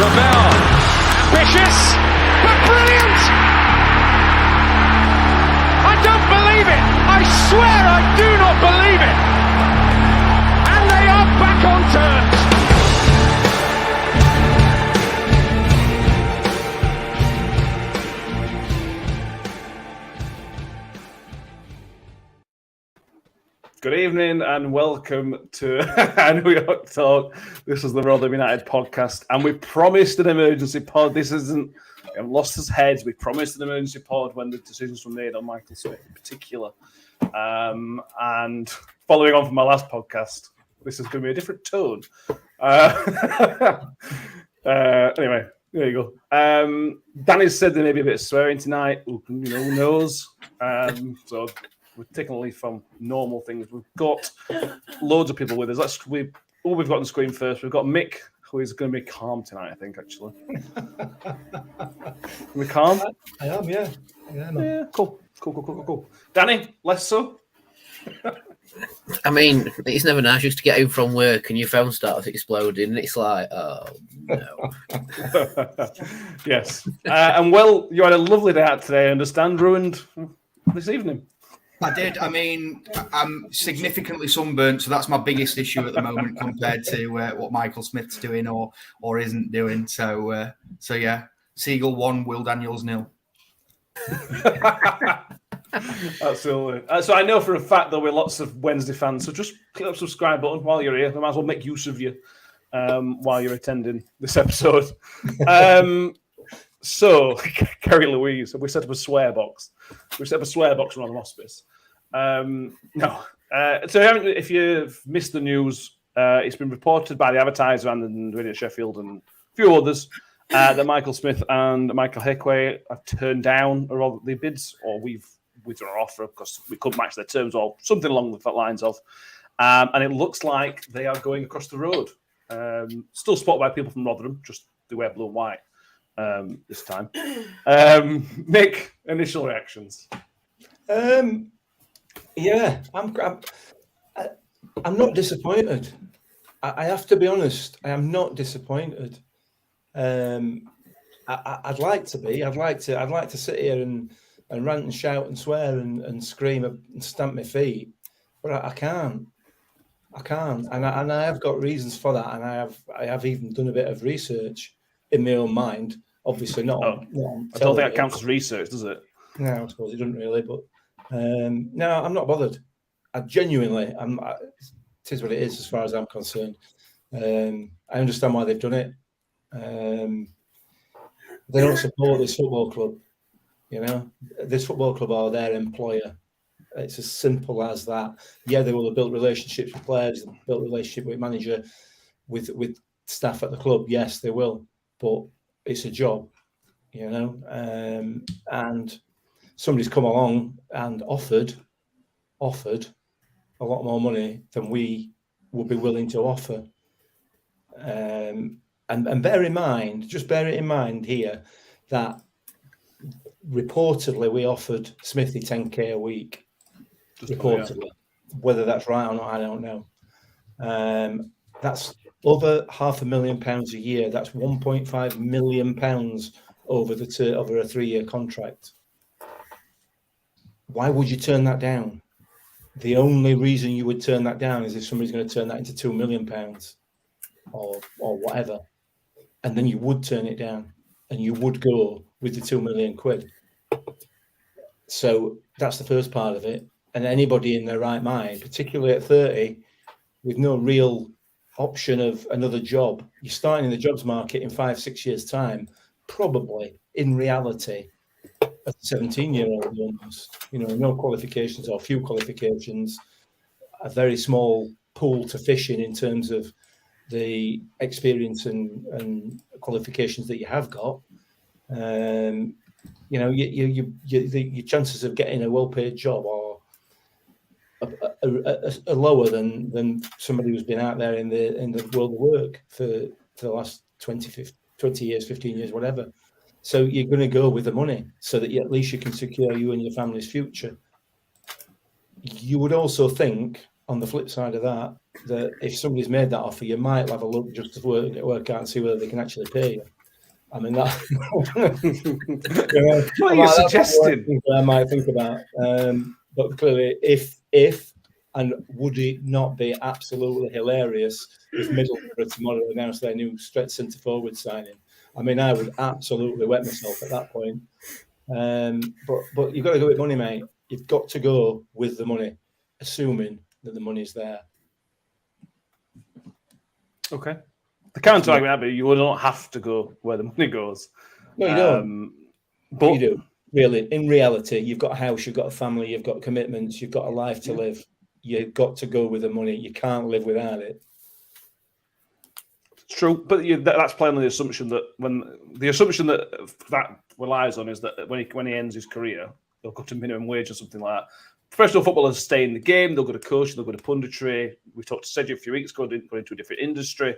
Ravel, ambitious, but brilliant! I don't believe it! I swear I do not believe it! And they are back on terms! Good evening and welcome to New York Talk. This is the Rotherham United podcast, and we promised an emergency pod. This isn't, we haven't lost his heads. We promised an emergency pod when the decisions were made on Michael Smith in particular. And following on from my last podcast, this is going to be a different tone. Anyway, there you go. Danny said there may be a bit of swearing tonight. Who knows? So we're taking a leaf from normal things. We've got loads of people with us. We've got on screen first. We've got Mick, who is going to be calm tonight, I think, actually. We're calm? I am, yeah. Yeah, cool. Danny, less so? I mean, it's never nice just to get home from work and your phone starts exploding and it's like, oh, no. Yes. And well, you had a lovely day out today, I understand, ruined this evening. I did. I mean, I'm significantly sunburnt, so that's my biggest issue at the moment compared to what Michael Smith's doing or isn't doing. So yeah, Seagull 1, Will Daniels 0. Absolutely. So I know for a fact there'll be lots of Wednesday fans, so just click that subscribe button while you're here. I might as well make use of you while you're attending this episode. So, Kerry Louise, we set up a swear box. We set up a swear box around the hospice. No. So if you've missed the news, it's been reported by the Advertiser and Radio Sheffield and a few others that Michael Smith and Michael Hickey have turned down the bids, or we've withdrawn our offer because we couldn't match their terms or something along the lines of. And it looks like they are going across the road. Still spotted by people from Rotherham, just they wear blue and white. This time. Nick, initial reactions. Yeah, I'm not disappointed. I have to be honest. I am not disappointed. I'd like to be. I'd like to sit here and rant and shout and swear and scream and stamp my feet, but I can't. And I have got reasons for that. And I have even done a bit of research in my own mind. Obviously not. I don't think that counts as research, does it? No, I suppose it doesn't really. But no, I'm not bothered. I genuinely, it is what it is as far as I'm concerned. I understand why they've done it. They don't support this football club. This football club are their employer. It's as simple as that. Yeah, they will have built relationships with players, built relationship with manager, with staff at the club. Yes, they will. But it's a job, and somebody's come along and offered a lot more money than we would be willing to offer. And bear it in mind here that reportedly we offered Smithy 10k a week. Reportedly, whether that's right or not, I don't know. That's over £500,000 a year. That's £1.5 million over a 3-year contract. Why would you turn that down? The only reason you would turn that down is if somebody's going to turn that into £2 million or whatever, and then you would turn it down and you would go with the £2 million. So that's the first part of it. And anybody in their right mind, particularly at 30, with no real option of another job, you're starting in the jobs market in 5-6 years' time, probably in reality, as a 17-year-old almost, no qualifications or few qualifications, a very small pool to fish in terms of the experience and qualifications that you have got. Your chances of getting a well-paid job are lower than somebody who's been out there in the world of work for the last 20 years, 15 years, whatever. So you're going to go with the money so that at least you can secure you and your family's future. You would also think, on the flip side of that, that if somebody's made that offer, you might have a look just to work out and see whether they can actually pay you. I mean, that. What are you suggesting? I might think about, but clearly, if and would it not be absolutely hilarious if Middlesbrough tomorrow announced their new centre forward signing? I mean, I would absolutely wet myself at that point. But you've got to go with money, mate. You've got to go with the money, assuming that the money's there. Okay. The counter argument would be you would not have to go where the money goes. No, you don't. But you do. Really, in reality, you've got a house, you've got a family, you've got commitments, you've got a life to live. You've got to go with the money. You can't live without it. It's true, but that's playing on the assumption that that relies on is that when he ends his career, they'll go to minimum wage or something like that. Professional footballers stay in the game. They'll go to coaching. They'll go to punditry. We talked to Sergio a few weeks ago. Go into a different industry.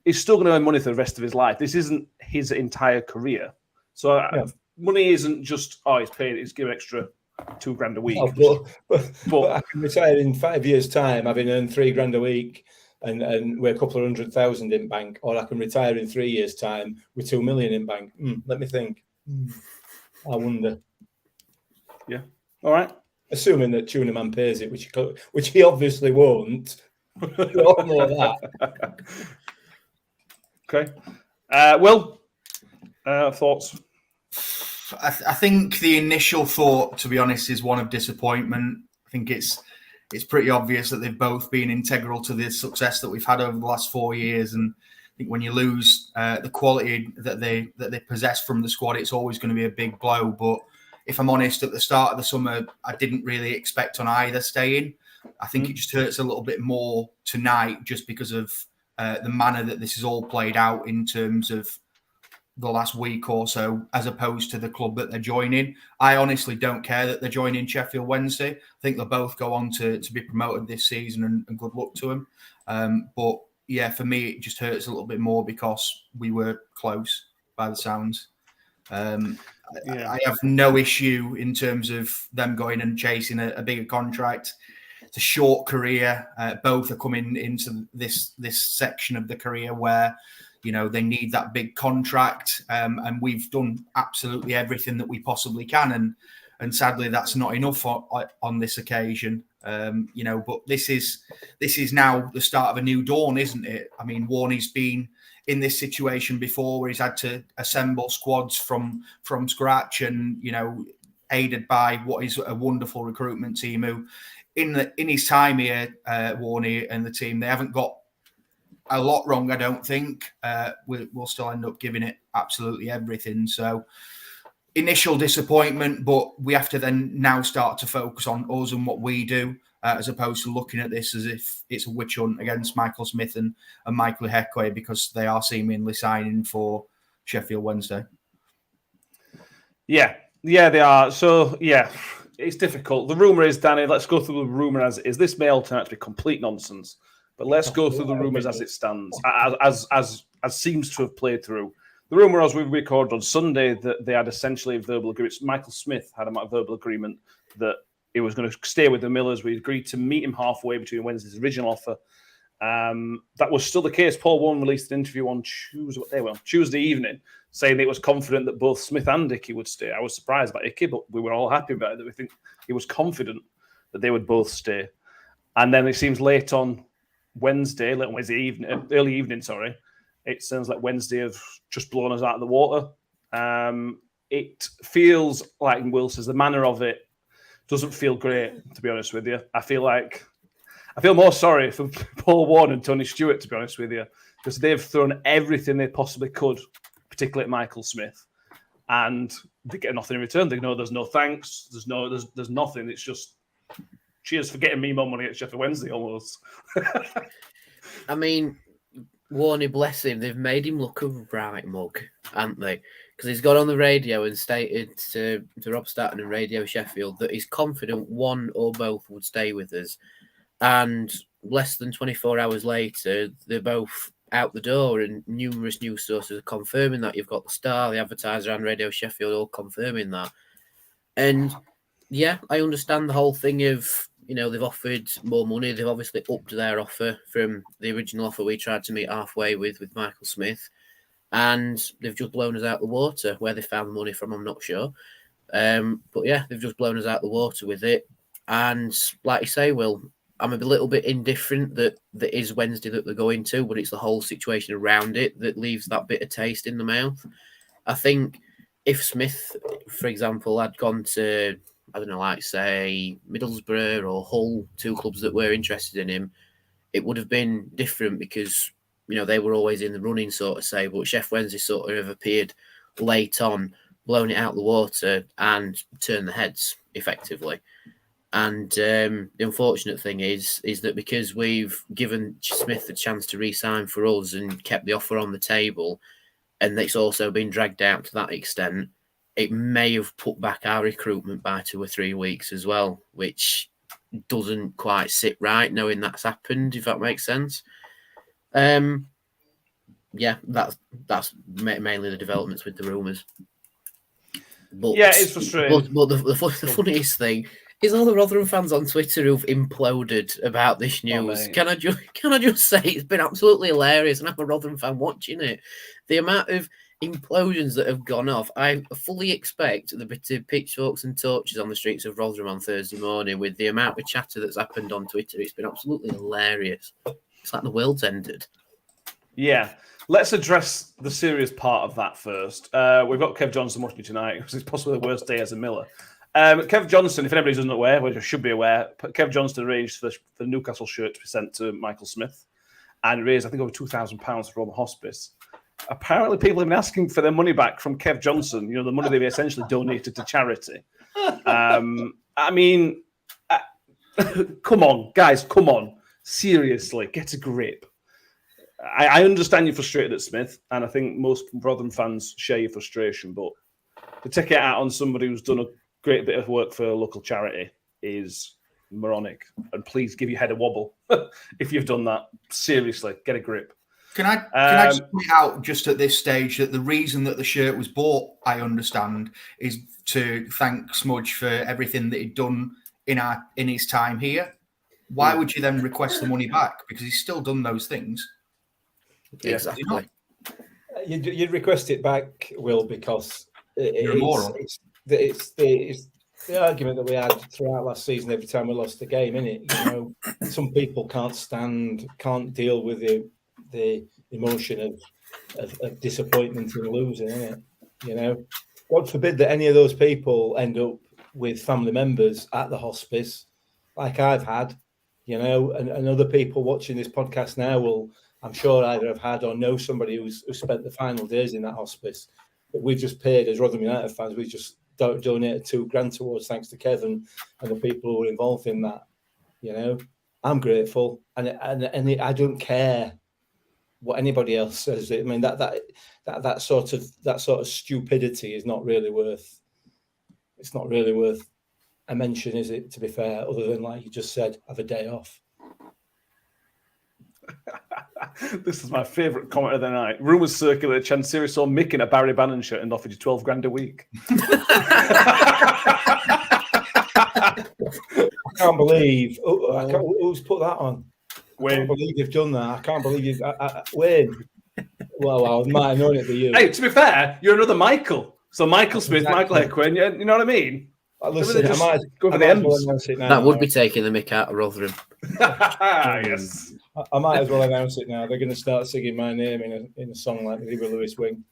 He's still going to earn money for the rest of his life. This isn't his entire career. So money isn't just he's paid. He's given extra $2,000 a week. But I can retire in 5 years' time, having earned $3,000 a week and with a couple of 100,000 in bank, or I can retire in 3 years' time with 2 million in bank. Let me think. I wonder. Yeah. All right. Assuming that Tuna Man pays it, which he obviously won't. We all know that. Okay. Will, thoughts? I think the initial thought, to be honest, is one of disappointment. I think it's pretty obvious that they've both been integral to the success that we've had over the last 4 years. And I think when you lose the quality that they possess from the squad, it's always going to be a big blow. But if I'm honest, at the start of the summer, I didn't really expect on either staying. I think it just hurts a little bit more tonight just because of the manner that this is all played out in terms of the last week or so, as opposed to the club that they're joining. I honestly don't care that they're joining Sheffield Wednesday. I think they'll both go on to be promoted this season, and good luck to them. But yeah, for me, it just hurts a little bit more because we were close by the sounds. I have no issue in terms of them going and chasing a bigger contract. It's a short career. Both are coming into this section of the career where, you know, they need that big contract, and we've done absolutely everything that we possibly can, and sadly that's not enough on this occasion. You know, but this is now the start of a new dawn, isn't it? I mean, Warney's been in this situation before where he's had to assemble squads from scratch, and, you know, aided by what is a wonderful recruitment team who, in his time here, Warney and the team, they haven't got a lot wrong, I don't think. We'll still end up giving it absolutely everything. So initial disappointment, but we have to then now start to focus on us and what we do, as opposed to looking at this as if it's a witch hunt against Michael Smith and Michael Heckway, because they are seemingly signing for Sheffield Wednesday. Yeah, they are. So, yeah, it's difficult. The rumour is, Danny, let's go through the rumour as it is. This may all turn out to be complete nonsense. But let's go through the rumours as it stands, as seems to have played through. The rumour, as we recorded on Sunday, that they had essentially a verbal agreement. Michael Smith had a verbal agreement that he was going to stay with the Millers. We agreed to meet him halfway between Wednesday's original offer. That was still the case. Paul Warne released an interview on Tuesday evening, saying it was confident that both Smith and Icky would stay. I was surprised about Icky, but we were all happy about it. That we think he was confident that they would both stay. And then it seems late on early evening, it sounds like Wednesday have just blown us out of the water. It feels like, Will says, the manner of it doesn't feel great, to be honest with you. I feel more sorry for Paul Warne and Tony Stewart, to be honest with you, because they've thrown everything they possibly could, particularly at Michael Smith, and they get nothing in return. They know there's no thanks, there's nothing. It's just, cheers for getting me more money at Sheffield Wednesday, almost. I mean, Warney, bless him, they've made him look a right mug, haven't they? Because he's got on the radio and stated to Rob Staton and Radio Sheffield that he's confident one or both would stay with us. And less than 24 hours later, they're both out the door, and numerous news sources are confirming that. You've got the Star, the Advertiser, and Radio Sheffield all confirming that. And yeah, I understand the whole thing of they've offered more money. They've obviously upped their offer from the original offer we tried to meet halfway with Michael Smith. And they've just blown us out the water. Where they found the money from, I'm not sure. But yeah, they've just blown us out the water with it. And like you say, Will, I'm a little bit indifferent that is Wednesday that they're going to, but it's the whole situation around it that leaves that bitter taste in the mouth. I think if Smith, for example, had gone to, I don't know, like say Middlesbrough or Hull, 2 clubs that were interested in him, it would have been different because, they were always in the running, sort of say, but Sheff Wednesday sort of appeared late on, blown it out the water and turned the heads effectively. And the unfortunate thing is that because we've given Smith the chance to re-sign for us and kept the offer on the table, and it's also been dragged out to that extent, it may have put back our recruitment by 2 or 3 weeks as well, which doesn't quite sit right knowing that's happened, if that makes sense. Yeah, that's mainly the developments with the rumours. But, yeah, it's frustrating. But the funniest thing is all the Rotherham fans on Twitter who've imploded about this news. Can I just say it's been absolutely hilarious, and I'm a Rotherham fan watching it. The amount of implosions that have gone off, I fully expect there to be pitchforks and torches on the streets of Rotherham on Thursday morning. With the amount of chatter that's happened on Twitter, it's been absolutely hilarious. It's like the world's ended. Yeah. Let's address the serious part of that first. We've got Kev Johnson watching tonight, because it's possibly the worst day as a Miller. Kev Johnson, if anybody doesn't aware, which I should be aware, Kev Johnson arranged for the Newcastle shirt to be sent to Michael Smith and raised, I think, over £2,000 for Roma Hospice. Apparently, people have been asking for their money back from Kev Johnson, the money they've essentially donated to charity. I mean, come on, guys, come on. Seriously, get a grip. I understand you're frustrated at Smith, and I think most Rotherham fans share your frustration, but to take it out on somebody who's done a great bit of work for a local charity is moronic. And please give your head a wobble if you've done that. Seriously, get a grip. Can I just point out just at this stage that the reason that the shirt was bought, I understand, is to thank Smudge for everything that he'd done in his time here. Why would you then request the money back? Because he's still done those things. Yeah. Exactly. You'd request it back, Will, because You're a moron. It's the argument that we had throughout last season every time we lost a game, innit? Some people can't deal with the emotion of disappointment and losing, innit? God forbid that any of those people end up with family members at the hospice, like I've had, and other people watching this podcast now will, I'm sure, either have had or know somebody who spent the final days in that hospice. But we've just paid, as Rotherham United fans, we just donated £2,000 towards, thanks to Kevin and the people who were involved in that. I'm grateful, and I don't care what anybody else says. I mean, that sort of stupidity is not really worth. It's not really worth a mention, is it? To be fair, other than, like you just said, have a day off. This is my favourite comment of the night. Rumours circulate Chansiri saw Mick in a Barry Bannon shirt and offered you $12,000 a week. I can't believe who's put that on. Wayne. I can't believe you've done that. I can't believe you've Wayne. Well, I might have known it for you. Hey, to be fair, you're another Michael. So Michael Smith, Exactly. Michael Hequin, you know what I mean? Listen, I might go for as the ends. well announce it now. That would be taking the mick out of Rotherham. Yes. I might as well announce it now. They're going to start singing my name in a song like they did with Lewis Wing.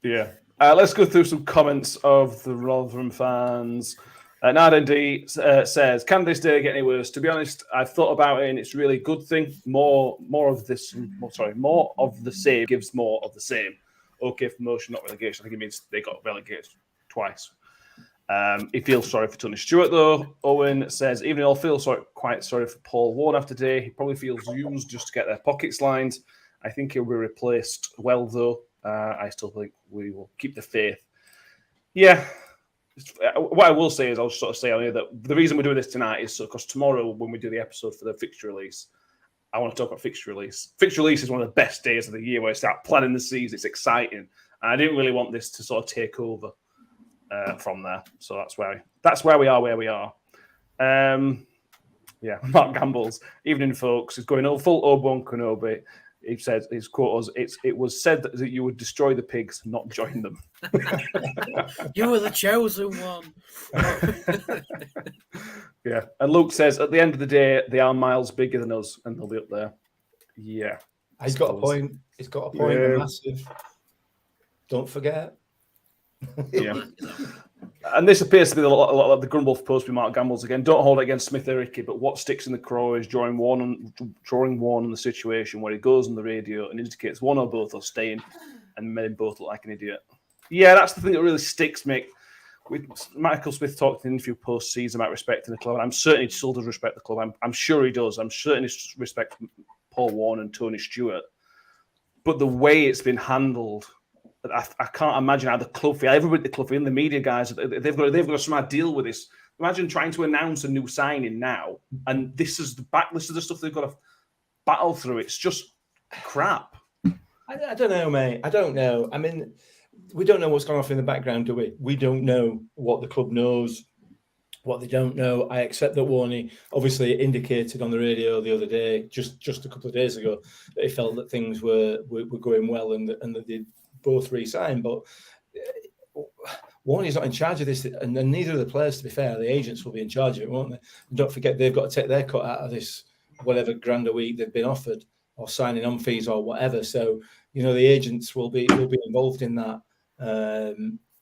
Yeah. Let's go through some comments of the Rotherham fans. Nardendi says, "Can this day get any worse? To be honest, I've thought about it, and it's really a good thing. More of the same gives more of the same. Okay, promotion, not relegation. I think it means they got relegated twice." He feels sorry for Tony Stewart, though. Owen says, even though I feel quite sorry for Paul Warne after today, he probably feels used just to get their pockets lined. I think he'll be replaced well, though. I still think we will keep the faith. Yeah. What I will say is, I'll sort of say on here that the reason we're doing this tonight is because tomorrow, when we do the episode for the fixture release, I want to talk about fixture release. Fixture release is one of the best days of the year where I start planning the season. It's exciting. And I didn't really want this to sort of take over from there. So that's where we are where we are. Mark Gamble's Evening Folks is going full Obi-Wan Kenobi. He said, his quote was, "It was said that you would destroy the pigs, not join them." You were the chosen one. Yeah. And Luke says, at the end of the day, they are miles bigger than us, and they'll be up there. Yeah. He's got a point. He's got a point. Yeah. Massive. Don't forget. Yeah. And this appears to be a lot of the grumble post with Mark Gamble's again. Don't hold it against Smith or Ricky, but what sticks in the craw is drawing one on the situation where he goes on the radio and indicates one or both are staying and made him both look like an idiot. Yeah, that's the thing that really sticks, Mick. Michael Smith talked in an interview post-season about respecting the club, and I'm certain he still does respect the club. I'm sure he does. I'm certain he respects Paul Warne and Tony Stewart. But the way it's been handled, I can't imagine how the club, everybody at the club, even the media guys, they've got to somehow deal with this. Imagine trying to announce a new signing now, and this is the stuff they've got to battle through. It's just crap. I don't know, mate. I don't know. I mean, we don't know what's gone off in the background, do we? We don't know what the club knows, what they don't know. I accept that Warney obviously indicated on the radio the other day, just a couple of days ago, that he felt that things were going well and that they both re-signed. But Warney's not in charge of this, and neither of the players, to be fair. The agents will be in charge of it, won't they? And don't forget, they've got to take their cut out of this, whatever grand a week they've been offered, or signing on fees or whatever. So, the agents will be involved in that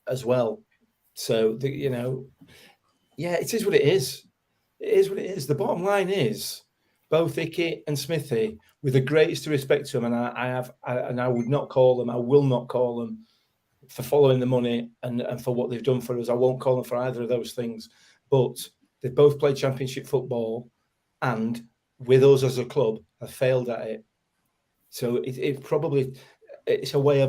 as well. So, it is what it is. It is what it is. The bottom line is, both Icky and Smithy, with the greatest respect to them, and I would not call them, I will not call them for following the money and for what they've done for us. I won't call them for either of those things. But they've both played championship football, and with us as a club, have failed at it. So it's a way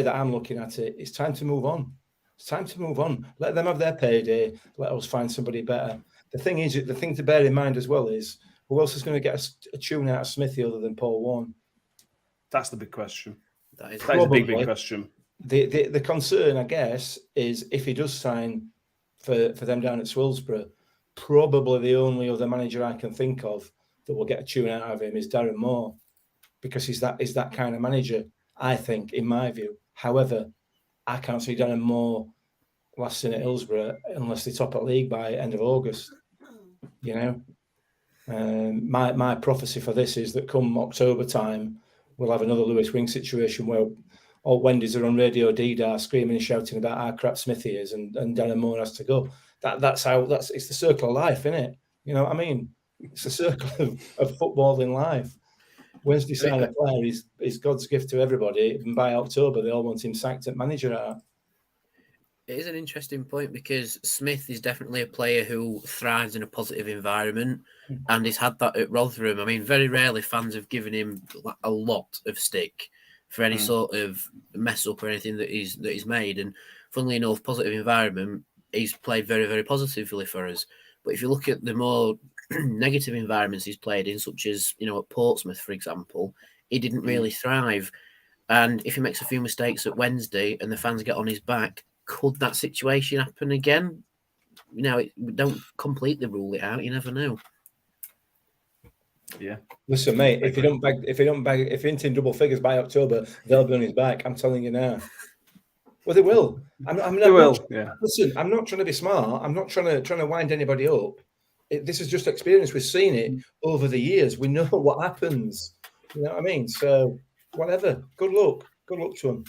that I'm looking at it. It's time to move on. It's time to move on. Let them have their payday. Let us find somebody better. The thing to bear in mind as well is, who else is going to get a tune out of Smithy other than Paul Warne? That's the big question. That is a big question. The concern, I guess, is if he does sign for them down at Swillsborough, probably the only other manager I can think of that will get a tune out of him is Darren Moore, because he's that kind of manager, I think, in my view. However, I can't see Darren Moore lasting at Hillsborough unless they top a league by end of August. My prophecy for this is that come October time, we'll have another Lewis Wing situation where all Wendy's are on Radio Dida screaming and shouting about how crap Smithy is, and Darren Moore has to go. It's the circle of life, isn't it? You know what I mean? It's the circle of football in life. Wednesday sign a player is God's gift to everybody, and by October they all want him sacked at manager out. It is an interesting point, because Smith is definitely a player who thrives in a positive environment, and he's had that at Rotherham. I mean, very rarely fans have given him a lot of stick for any sort of mess up or anything that he's made. And funnily enough, positive environment, he's played very, very positively for us. But if you look at the more negative environments he's played in, such as, at Portsmouth, for example, he didn't really thrive. And if he makes a few mistakes at Wednesday and the fans get on his back, could that situation happen again? Don't completely rule it out. You never know. Yeah. Listen, mate, if you're into double figures by October, they'll be on his back. I'm telling you now. Well, they will. Listen, I'm not trying to be smart. I'm not trying to wind anybody up. This is just experience. We've seen it over the years. We know what happens. You know what I mean? So, whatever. Good luck. Good luck to them.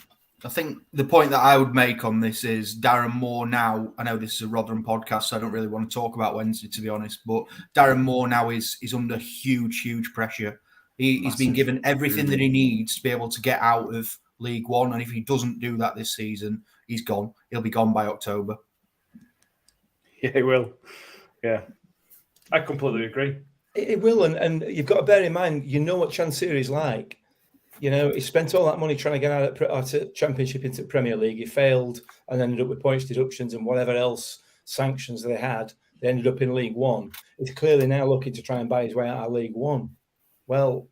I think the point that I would make on this is Darren Moore now, I know this is a Rotherham podcast, so I don't really want to talk about Wednesday, to be honest, but Darren Moore now is under huge pressure. He's been given everything that he needs to be able to get out of League One, and if he doesn't do that this season, he's gone. He'll be gone by October. Yeah, he will. Yeah. I completely agree. It will, and you've got to bear in mind, what Chansiri is like. He spent all that money trying to get out of Championship into Premier League. He failed and ended up with points deductions and whatever else sanctions they had. They ended up in League One. He's clearly now looking to try and buy his way out of League One. Well,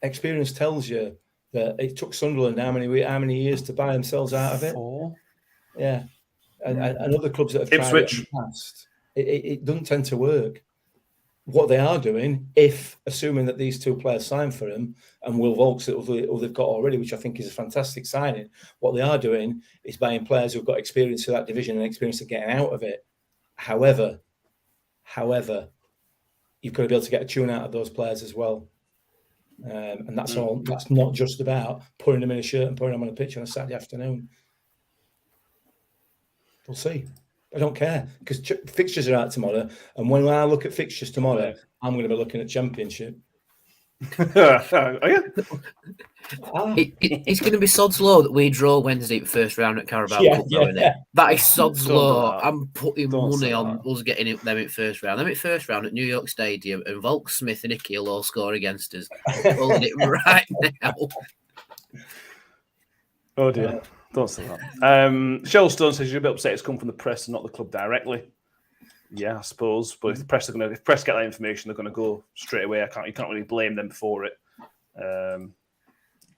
experience tells you that it took Sunderland how many years to buy themselves out of it? 4. Yeah. And other clubs that have Ipswich. tried it in the past. It doesn't tend to work. What they are doing, assuming that these two players sign for him, and Will Volks, who they've got already, which I think is a fantastic signing, what they are doing is buying players who've got experience of that division and experience of getting out of it. However, you've got to be able to get a tune out of those players as well. And that's all. That's not just about putting them in a shirt and putting them on a pitch on a Saturday afternoon. We'll see. I don't care, because fixtures are out tomorrow, and when I look at fixtures tomorrow, I'm going to be looking at Championship. Are you? It's going to be sod's law that we draw Wednesday at first round at Carabao Cup, isn't it? That is sod's law. I'm putting money on us getting them at first round. Them at first round at New York Stadium, and Volks, Smith, and Icky will all score against us. I'm calling it right now. Oh dear. Don't say that. Shellstone says you're a bit upset it's come from the press and not the club directly. Yeah, I suppose. But if the press get that information, they're going to go straight away. You can't really blame them for it.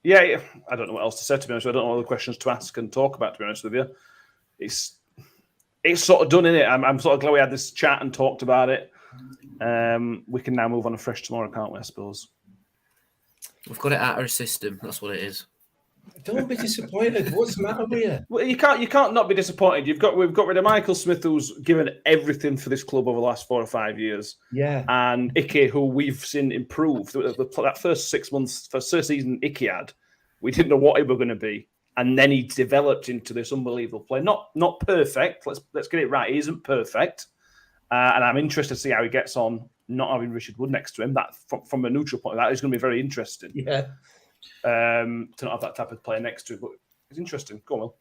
Yeah, I don't know what else to say, to be honest. I don't know what other questions to ask and talk about, to be honest with you. It's sort of done, innit? I'm sort of glad we had this chat and talked about it. We can now move on afresh tomorrow, can't we, I suppose? We've got it out of our system. That's what it is. Don't be disappointed. What's the matter with you? Well, you can't not be disappointed. We've got rid of Michael Smith, who's given everything for this club over the last 4 or 5 years. Yeah. And Ike, who we've seen improve. That first 6 months, first season Ike had, we didn't know what he was going to be. And then he developed into this unbelievable player. Not perfect. Let's get it right. He isn't perfect. And I'm interested to see how he gets on not having Richard Wood next to him. That from a neutral point, that is going to be very interesting. Yeah. To not have that type of player next to him, but it's interesting. Go on, Will.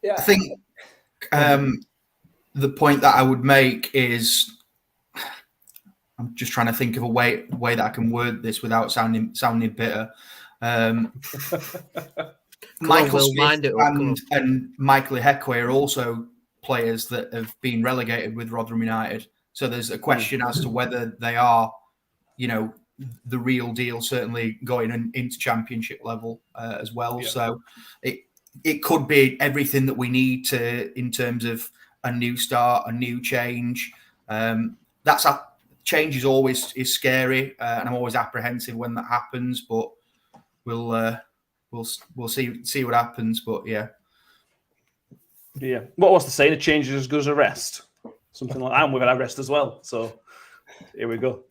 Yeah, I think the point that I would make is, I'm just trying to think of a way that I can word this without sounding bitter. Michael Smith and Michael Ihekwe are also players that have been relegated with Rotherham United. So there's a question as to whether they are, the real deal, certainly going into Championship level as well. Yeah. So it could be everything that we need in terms of a new start, a new change. Change is scary, and I'm always apprehensive when that happens. But we'll see what happens. But yeah. What was the saying? A change is as good as a rest. Something like that. And we've had a rest as well. So here we go.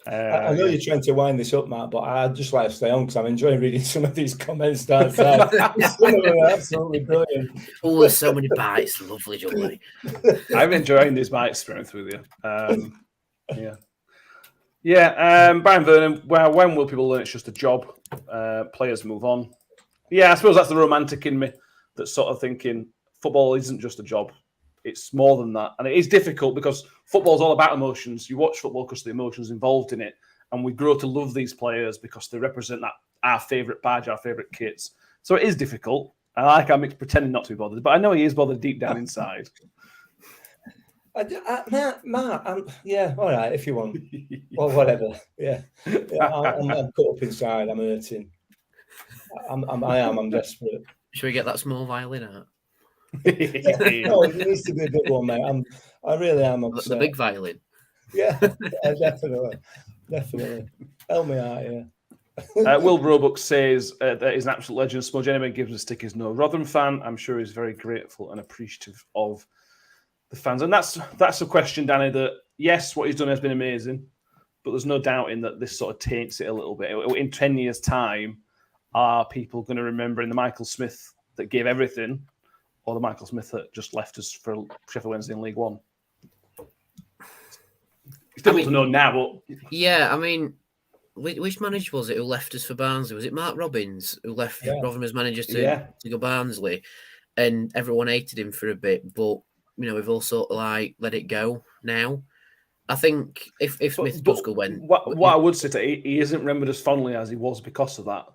I know you're trying to wind this up, Matt, but I'd just like to stay on because I'm enjoying reading some of these comments down south. Some of them are absolutely brilliant. Oh, there's so many bites. Lovely, Julie. I'm enjoying these bites, to be honest with you. Brian Vernon, well, when will people learn it's just a job? Players move on. Yeah, I suppose that's the romantic in me that's sort of thinking football isn't just a job. It's more than that. And it is difficult because football's all about emotions. You watch football because the emotions involved in it. And we grow to love these players because they represent our favourite badge, our favourite kits. So it is difficult. And I'm pretending not to be bothered. But I know he is bothered deep down inside. Matt, all right, if you want. Or whatever. Yeah. I'm cut up inside. I'm hurting. I'm desperate. Should we get that small violin out? No, it needs to be a big one, mate. I really am upset. The big violin. Yeah, definitely. Help me out, Will Roebuck says that he's an absolute legend. Smudge, anyone gives a stick is no Rotherham fan. I'm sure he's very grateful and appreciative of the fans. And that's a question, Danny, that, yes, what he's done has been amazing, but there's no doubting that this sort of taints it a little bit. In 10 years' time, are people going to remember in the Michael Smith that gave everything, or the Michael Smith that just left us for Sheffield Wednesday in League One? It's difficult to know now, but... Yeah, I mean, which manager was it who left us for Barnsley? Was it Mark Robbins who left Rotherham as manager to go Barnsley? And everyone hated him for a bit, but, we've all sort of let it go now. I think if Smith does go what I would say to he isn't remembered as fondly as he was because of that.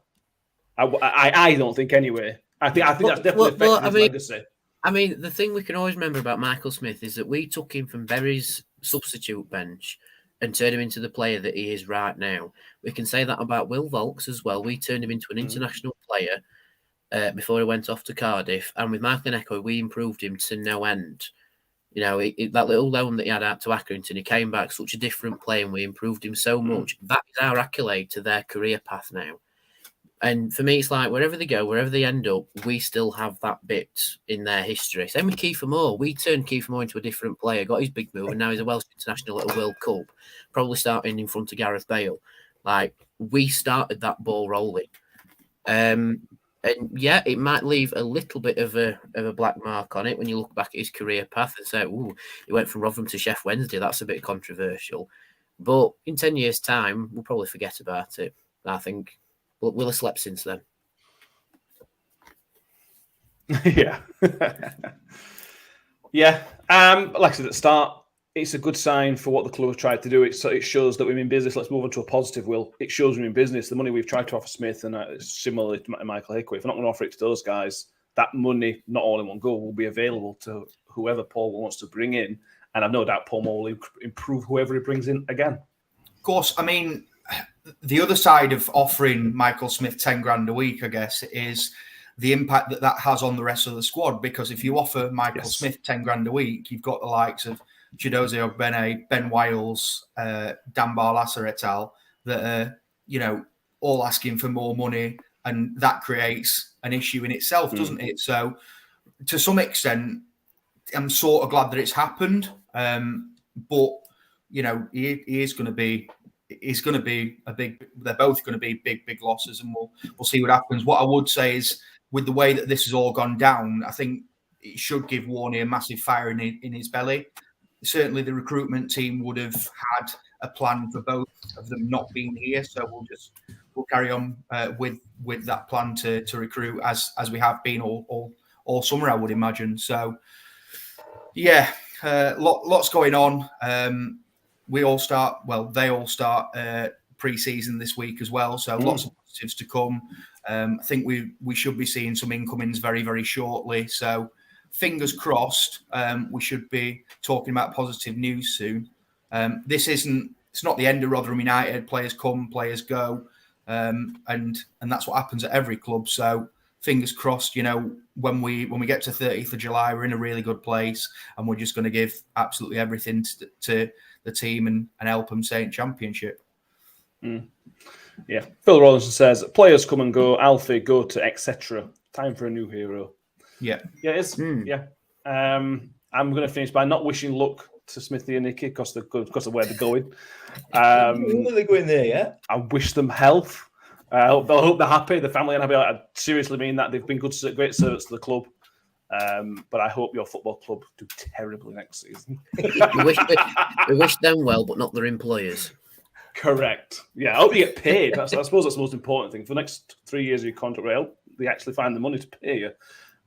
I don't think anyway. I think that's definitely affected his legacy. I mean, the thing we can always remember about Michael Smith is that we took him from Bury's substitute bench and turned him into the player that he is right now. We can say that about Will Volks as well. We turned him into an international player before he went off to Cardiff. And with Michael Ihekwe, we improved him to no end. You know, that little loan that he had out to Accrington, he came back such a different player, and we improved him so much. That is our accolade to their career path now. And for me, it's like wherever they go, wherever they end up, we still have that bit in their history. Same with Kiefer Moore. We turned Kiefer Moore into a different player, got his big move, and now he's a Welsh international at a World Cup, probably starting in front of Gareth Bale. Like, we started that ball rolling. And yeah, it might leave a little bit of a black mark on it when you look back at his career path and say, "Ooh, he went from Rotherham to Sheff Wednesday." That's a bit controversial, but in 10 years' time, we'll probably forget about it. I think we'll have slept since then. Yeah, yeah. Like I said at the start, it's a good sign for what the club have tried to do. It shows that we're in business. Let's move on to a positive, Will. It shows we're in business. The money we've tried to offer Smith, and similarly to Michael Hickway, if we're not going to offer it to those guys, that money, not all in one go, will be available to whoever Paul wants to bring in. And I've no doubt Paul Moore will improve whoever he brings in again. Of course, I mean, the other side of offering Michael Smith 10 grand a week, I guess, is the impact that has on the rest of the squad. Because if you offer Michael Smith 10 grand a week, you've got the likes of Chidozie Ogbene, Ben Wiles, Dan Barlasser et al. That are, you know, all asking for more money, and that creates an issue in itself, doesn't it? So, to some extent, I'm sort of glad that it's happened. But you know, he is going to be. He's going to be a big. They're both going to be big losses, and we'll see what happens. What I would say is, with the way that this has all gone down, I think it should give Warney a massive fire in his belly. Certainly, the recruitment team would have had a plan for both of them not being here. So we'll carry on with that plan to recruit as we have been all summer, I would imagine. So yeah, lots going on. They all start pre-season this week as well. So lots of positives to come. I think we should be seeing some incomings very, very shortly. So fingers crossed, we should be talking about positive news soon. It's not the end of Rotherham United. Players come, players go. And that's what happens at every club. So fingers crossed, you know, when we get to 30th of July, we're in a really good place, and we're just going to give absolutely everything to the team and help them stay in Championship. Yeah. Phil Rollinson says, players come and go, Alfie go to etc. Time for a new hero. Yeah, it is. Yeah. I'm going to finish by not wishing luck to Smithy and Nicky because of where they're going. Are they going there yet? I wish them health. I hope they're happy. The family and happy. I seriously mean that. They've been great service to the club. But I hope your football club do terribly next season. we wish them well, but not their employers. Correct. Yeah, I hope you get paid. I suppose that's the most important thing. For the next 3 years of your contract, I hope they actually find the money to pay you.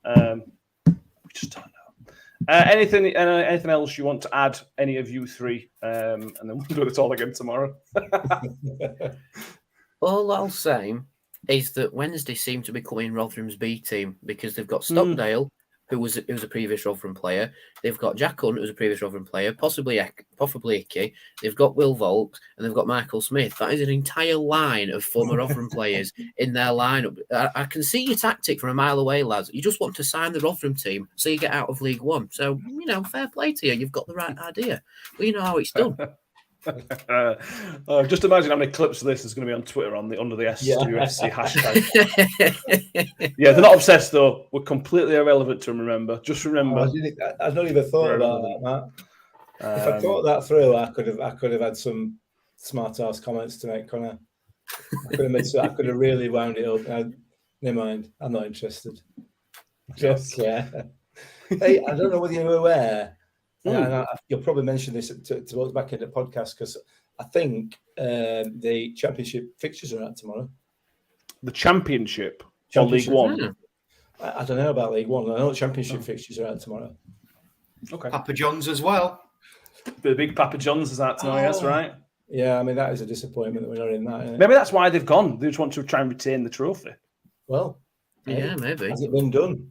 We just don't know. Anything else you want to add, any of you three? And then we'll do it all again tomorrow. All I'll say is that Wednesday seemed to be becoming Rotherham's B team because they've got Stockdale, who was a previous Rotherham player. They've got Jack Hunt, who was a previous Rotherham player, possibly Icky. They've got Will Volks, and they've got Michael Smith. That is an entire line of former Rotherham players in their lineup. I can see your tactic from a mile away, lads. You just want to sign the Rotherham team so you get out of League One. So, you know, fair play to you. You've got the right idea. We know how it's done. Just imagine how many clips of this is going to be on Twitter under the SWFC hashtag. Yeah, they're not obsessed though. We're completely irrelevant to them. Remember, just remember. I've not even thought about that, Matt. If I thought that through, I could have had some smart ass comments to make. I could have really wound it up. Never mind. I'm not interested. Just yeah. Hey, I don't know whether you're aware. And you'll probably mention this towards back in the podcast because I think the Championship fixtures are out tomorrow. The Championship or League One? I don't know about League One. I know the Championship fixtures are out tomorrow. Okay. Papa John's as well. The big Papa John's is out tomorrow, that's right. Yeah, I mean, that is a disappointment that we're not in that. Isn't it? Maybe that's why they've gone. They just want to try and retain the trophy. Well, yeah, maybe. Has it been done?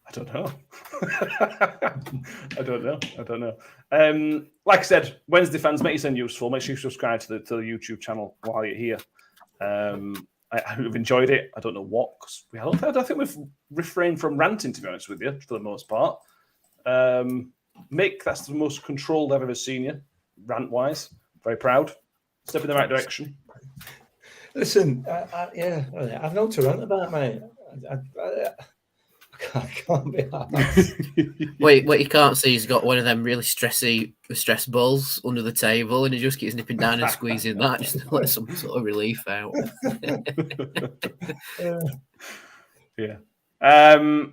I don't know. I don't know. Like I said, Wednesday fans, make yourself useful. Make sure you subscribe to the YouTube channel while you're here. I've enjoyed it. I don't know what. I don't think we've refrained from ranting, to be honest with you, for the most part. Mick, that's the most controlled I've ever seen you, rant-wise. Very proud. Step in the right direction. Listen, I've no to rant about, mate. I can't be that. Wait, what you can't see, he's got one of them really stress balls under the table, and he just keeps nipping down and squeezing that just to let some sort of relief out.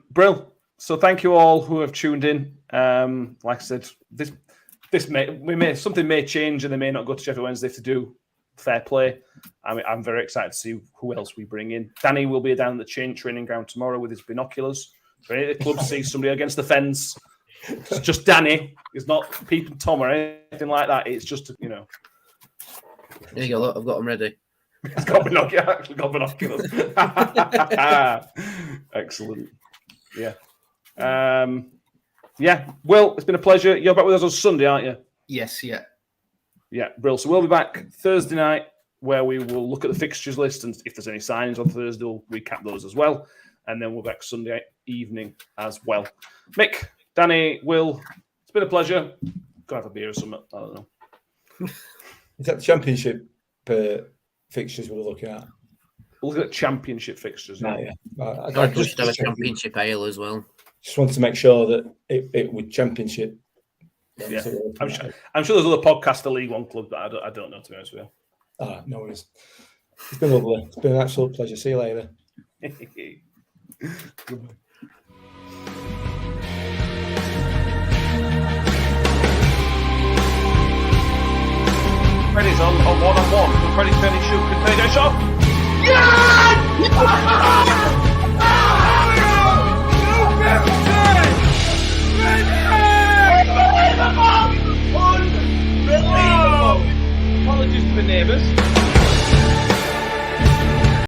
Brill. So thank you all who have tuned in. Like I said, something may change, and they may not go to Sheffield Wednesday to do fair play. I'm very excited to see who else we bring in. Danny will be down at the training ground tomorrow with his binoculars. If any of the clubs see somebody against the fence, it's just Danny. It's not Pete and Tom or anything like that. It's just, There you go. Look, I've got them ready. He's got binoculars. Excellent. Yeah. Will, it's been a pleasure. You're back with us on Sunday, aren't you? Yes, yeah. Yeah, Brill. So we'll be back Thursday night where we will look at the fixtures list, and if there's any signings on Thursday, we'll recap those as well. And then we're back Sunday evening as well. Mick, Danny, Will, it's been a pleasure. Go have a beer or something. I don't know. Is that the Championship fixtures we're looking at? We'll look at Championship fixtures. Yeah. I just have a Championship ale as well. Just want to make sure that it would Championship. Yeah, I'm sure there's other podcasts for League One club, but I don't know, to be honest with you. No worries. It's been lovely. It's been an absolute pleasure. See you later. Freddie's on one-on-one. The Freddie Finney shoot container shot.